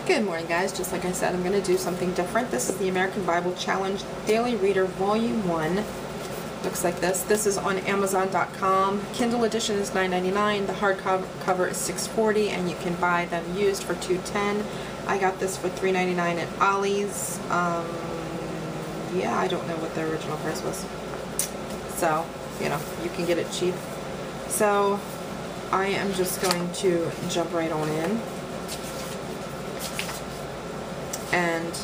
Good morning, guys. Just like I said, I'm going to do something different. This is the American Bible Challenge Daily Reader Volume 1. Looks like this. This is on Amazon.com. Kindle edition is $9.99. The hardcover is $6.40, and you can buy them used for $2.10. I got this for $3.99 at Ollie's. Yeah, I don't know what the original price was. So, you know, you can get it cheap. So, I am just going to jump right on in. And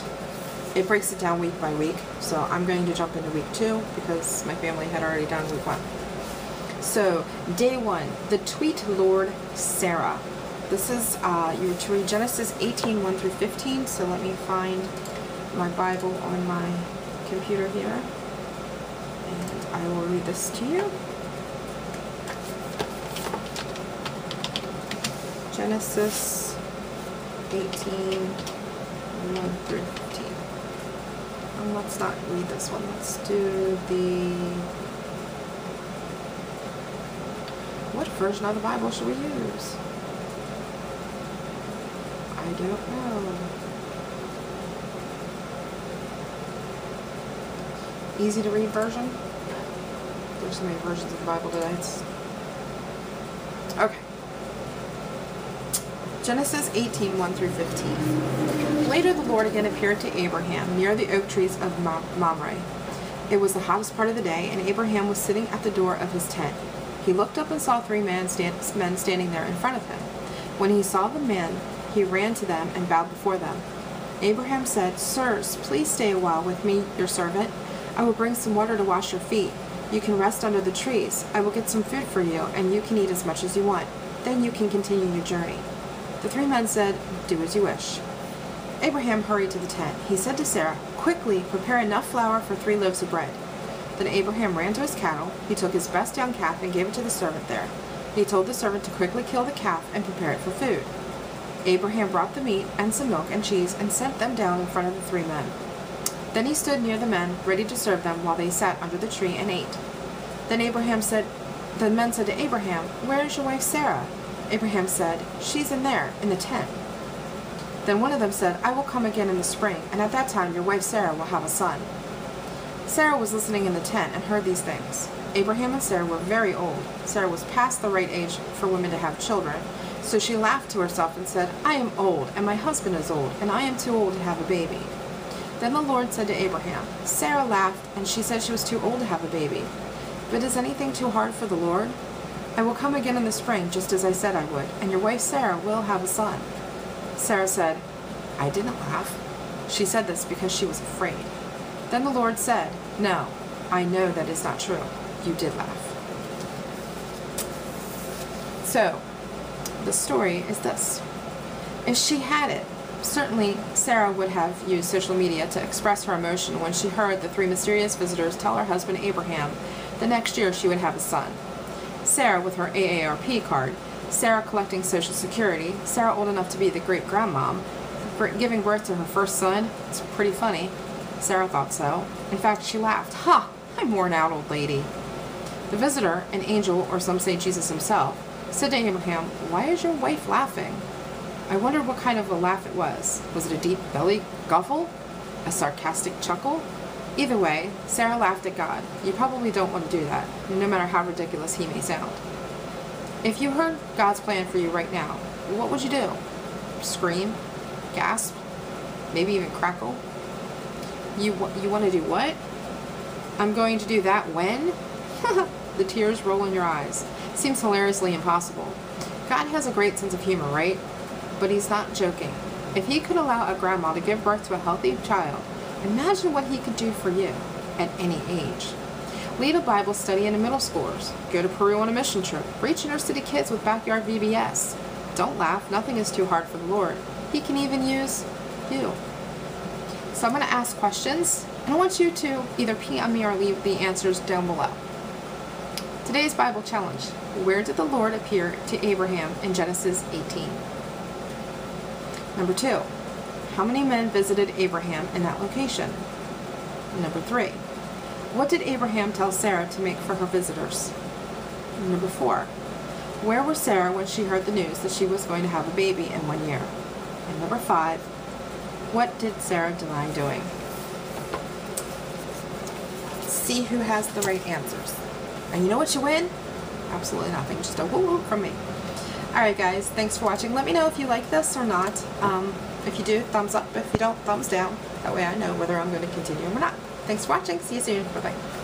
it breaks it down week by week, so I'm going to jump into week 2 because my family had already done week 1. So, day 1, the tweet Lord Sarah. This is, you were to read Genesis 18, 1 through 15, so let me find my Bible on my computer here, and I will read this to you. Genesis 18, 1 through 15. And let's not read this one. Let's do the... What version of the Bible should we use? I don't know. Easy to read version? There's so many versions of the Bible today. Okay. Genesis 18, 1 through 15. Later the Lord again appeared to Abraham near the oak trees of Mamre. It was the hottest part of the day, and Abraham was sitting at the door of his tent. He looked up and saw 3 men standing there in front of him. When he saw the men, he ran to them and bowed before them. Abraham said, "Sirs, please stay a while with me, your servant. I will bring some water to wash your feet. You can rest under the trees. I will get some food for you, and you can eat as much as you want. Then you can continue your journey." The 3 men said, "Do as you wish." Abraham hurried to the tent. He said to Sarah, "Quickly, prepare enough flour for 3 loaves of bread." Then Abraham ran to his cattle. He took his best young calf and gave it to the servant there. He told the servant to quickly kill the calf and prepare it for food. Abraham brought the meat and some milk and cheese and sent them down in front of the 3 men. Then he stood near the men, ready to serve them while they sat under the tree and ate. Then the men said to Abraham, "Where is your wife Sarah?" Abraham said, "She's in there, in the tent." Then one of them said, "I will come again in the spring, and at that time your wife Sarah will have a son." Sarah was listening in the tent and heard these things. Abraham and Sarah were very old. Sarah was past the right age for women to have children, so she laughed to herself and said, "I am old, and my husband is old, and I am too old to have a baby." Then the Lord said to Abraham, "Sarah laughed, and she said she was too old to have a baby. But is anything too hard for the Lord? I will come again in the spring, just as I said I would, and your wife Sarah will have a son." Sarah said, "I didn't laugh." She said this because she was afraid. Then the Lord said, "No, I know that is not true. You did laugh." So, the story is this. If she had it, certainly Sarah would have used social media to express her emotion when she heard the 3 mysterious visitors tell her husband Abraham the next year she would have a son. Sarah with her AARP card, Sarah collecting Social Security, Sarah old enough to be the great-grandmom, giving birth to her first son. It's pretty funny. Sarah thought so. In fact, she laughed. "Ha! I'm worn out, old lady." The visitor, an angel, or some say Jesus himself, said to Abraham, "Why is your wife laughing?" I wondered what kind of a laugh it was. Was it a deep belly guffaw? A sarcastic chuckle? Either way, Sarah laughed at God. You probably don't want to do that, no matter how ridiculous he may sound. If you heard God's plan for you right now, what would you do? Scream? Gasp? Maybe even crackle? You want to do what? I'm going to do that when? The tears roll in your eyes. Seems hilariously impossible. God has a great sense of humor, right? But he's not joking. If he could allow a grandma to give birth to a healthy child, imagine what he could do for you at any age. Lead a Bible study in middle schoolers. Go to Peru on a mission trip. Reach inner city kids with backyard VBS. Don't laugh. Nothing is too hard for the Lord. He can even use you. So I'm going to ask questions, and I want you to either PM me or leave the answers down below. Today's Bible challenge. Where did the Lord appear to Abraham in Genesis 18? Number 2. How many men visited Abraham in that location? Number 3. What did Abraham tell Sarah to make for her visitors? Number 4. Where was Sarah when she heard the news that she was going to have a baby in 1 year? And number 5, What did Sarah deny doing? See who has the right answers. And you know what you win? Absolutely nothing. Just a woo-woo from me. Alright guys, thanks for watching. Let me know if you like this or not. If you do, thumbs up. If you don't, thumbs down. That way I know whether I'm going to continue or not. Thanks for watching. See you soon. Bye-bye.